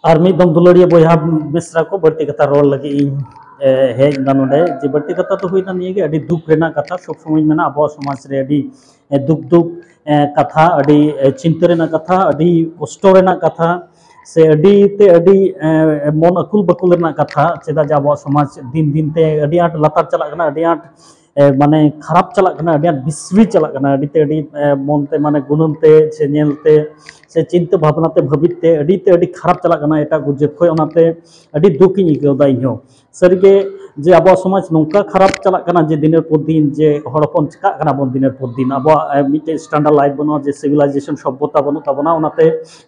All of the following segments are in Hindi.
और मिदम दुलड़िया बहा मिश्रा को बढ़ती कथा रोल लगे हेज नोडे जे बढ़ती कथा तो हुई निये अभी दुख रेना कथा सब समय में अब समाज रे अभी दुख दुख कथा अभी चिंता रेना कथा अभी कष्ट रेना कथा से अभी ते अभी मन अकुल बकुल रेना कथा चेदा जे अब समाज दिन दिन ते अभी आट लतार चला अभी आट माने खराब चलना अभी विश्वी चलना अभी मनते माने गुणनते से नेलते से चिंता भावनाते भाविते अभी खराब चलना एट गुजरात खोते अभी दुखी इकदा इन सारे जे अब समाज नौका खराब चलना जे दिन पर दिन जे हड़पन चिका बन दिन पर दिन अब मिट्टे स्टैंडार्ड लाइफ बनो जे सिविलाइजेशन सभ्यता बनू तबना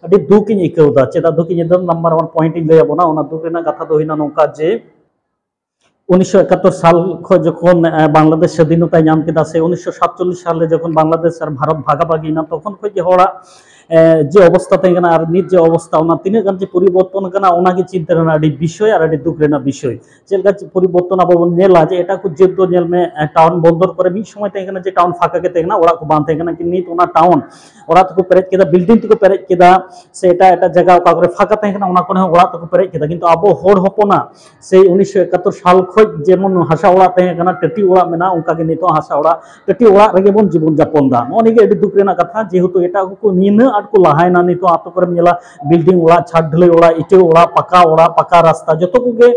अभी दुख इकदा चेदा दुख नम्बर 1 पॉइंट लैबना दुख कथा तो होना नौका जे 1971 साल जखन बांग्लादेश स्वाधीनता नाम केदा से 1947 साले जखन बांग्लादेश और भारत भागाभागी तखन खो हड़ा जे अवस्था तहना और नित जे अवस्था तीन गान जे परिवर्तन चिंता विषय और दुख विषय चलका परिवर्तन अब नेला जे एटा को जेद दो नेल में टाउन बंदर पर मिद समय तहना जे टाउन फाका के तहना ओड़ा को बांध तहना कि नित ओना टाउन ओड़ा तको पेरेज केदा बिल्डिंग तको पेरेज केदा से एटा एटा जगह ओका करे फाका तहना ओना कोने ओड़ा तको पेरेज केदा किंतु अब होड़ हपना से 1971 साल खज जेमन हासा ओड़ा तहना टटी ओड़ा मेना उनका के नितो हासा ओड़ा टटी ओड़ा रेगे बन जीवन जापन दा नोनिगे अडी दुख रेना कथा जेहेतु एटा को नीना आट को लाहायना नितो आतो करे मेला बिल्डिंग ओड़ा छाट ढलई ओड़ा इटे ओड़ा पका रास्ता जतो कोगे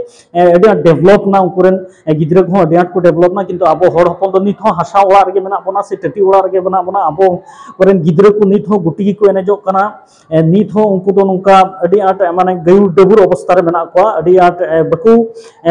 एडी डेवलप ना उनकुरेन गिद्रा को अडी आट को डेवलप ना किंतु अब होड़ हपन दो नितो हासा ओड़ा रेगे मेना बना से टटी ओड़ा रेगे मेना बना अब कोरेन गिद्रा को नितो गुटी को एनेजो कना नितो उनको दो नुका अडी आट माने गयुर डबुर अवस्था रे मेना को अडी आट बकु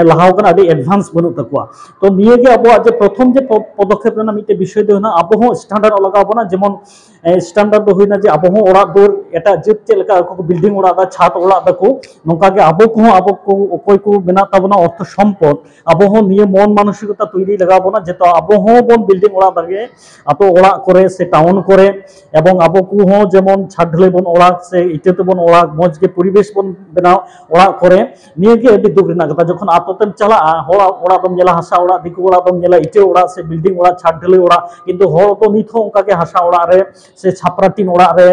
लाहाव कना अडी एडवांस बनु तकवा तो निये गे अब जे प्रथम जे पदक्षेप रेना मिटे विषय दो ना अब हो स्टैंडर्ड लगाव बना जेमन स्टैंडर्ड दो होइना जे अब हो ओड़ा दूर एटा जित चलका को बिल्डिंग ओड़ा दा छात ओड़ा दको नोका के अब को ओकोय को बिना तबना अर्थ सम्पद अब हो निये मन मानसिकता तैरी लगाव बना जेतो अब हो बन बिल्डिंग ओड़ा दागे आतो ओड़ा करे से टाउन करे एवं अब को हो जेमन छात ढलई बन ओड़ा से इटेते बन ओड़ा मज के परिवेश बन बनाव ओड़ा करे निये गे अडी दुख रेना कथा जखन आतोतेम चला होड़ा ओड़ा दम नेला हासा ओड़ा दिकु ओड़ा दम नेला इटे ओड़ा से बिल्डिंग ओड़ा छात ढलई ओड़ा किंतु होड़ तो नित हो उनका के हासा ओड़ा रे से छापरा टीन ओड़ा रे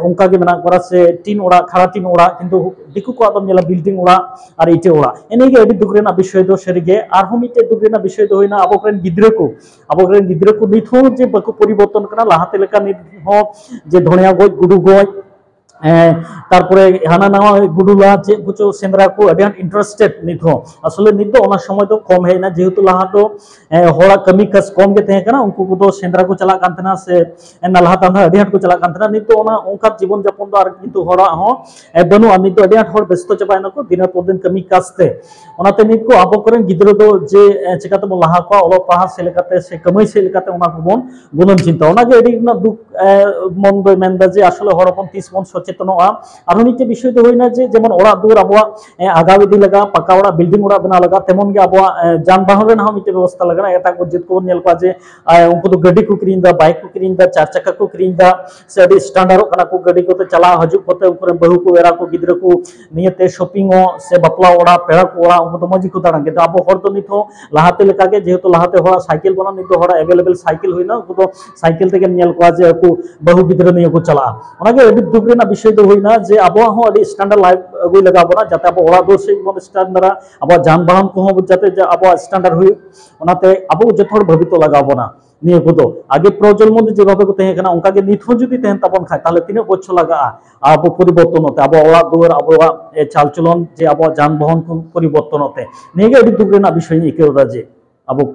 उनका के मेना करा से टीन ओड़ा खरा टीन ओड़ा किंतु दिकु को आदम नेला बिल्डिंग ओड़ा और इटे ओड़ा एनेगे अडी दुख रेना विषय दो सरिगे आरहो मिटे दुख रेना विषय दो होइना आबोरेन गिद्रा को नित हो जे बाको परिवर्तन कना लाहाते लेका नित हो जे धनिया गज गुडू गज तारपरे हाना नावा गुडुला चे कुछ सेंद्रा को अडियान इंटरेस्टेड नित हो असले नित दो ओना समय तो कम है ना जेहेतु लाहा तो होड़ा कमी कस कम के तहे कना उनको को तो सेंद्रा को चला कांतना से नलहा ताना अडियान को चला कांतना नित तो ओना उनका जीवन जापन दो आर किंतु होड़ा हो बनु नित तो अडियान होड़ व्यस्त चबायना को दिन पर दिन कमी कास्ते ओनाते नित को आबो करेन गिद्रा दो जे चिकाते बो लाहा को ओलो पाहा से लेकाते से कमई से लेकाते ओना को बन गुणन चिंता ओना के एडी ना दुख मन दो मेनदा जे असले होड़पन 30 मन सचेतनोआ आरो मिटे विषय दो होइना जे जेमन ओड़ा दूर आबवा आगाव इदी लगा पक्का ओड़ा बिल्डिंग ओड़ा बना लगा तेमन गे आबवा जानबाहन रेन हा मिटे व्यवस्था लगना एटा को जित को नेल पा जे उनको तो गाड़ी को किरिंग दा बाइक को किरिंग दा चार चक्का को किरिंग दा से अडी स्टैंडर्ड कना को गाड़ी को ते चला हजु कोते ऊपर बहु को एरा को गिद्रा को नियते शॉपिंग से बपला ओड़ा पेड़ा को ओड़ा उनको तो मजी को दाड़ा के आबो हर तो नितो लाहाते लेका के जेहेतु लाहाते होड़ा साइकिल बना नितो होड़ा अवेलेबल साइकिल होइना उनको तो साइकिल तेके नेल को जे को बहु गिद्रा नियो को चला ओना के अडी दुख रेना विषय दो होइना जे आबो हो अडी स्टैंडर्ड लाइफ अगुई लगा बना जाते आबो ओड़ा दो से मन स्टैंडर्ड आबो जानबाहन को हो जाते जे आबो स्टैंडर्ड हुई ओनाते आबो जथोड़ भवितो लगा बना निये को तो आगे प्रजन्म जे भाबे को तहे कना उनका के नित हो जुदी तहन तबन खाय ताले तीन बछर लगा आबो परिवर्तन होते आबो ओड़ा दुआर आबो चाल चलन जे आबो जानबाहन को परिवर्तन होते निये गे अडी दुख रेना विषय इकेदा जे आबो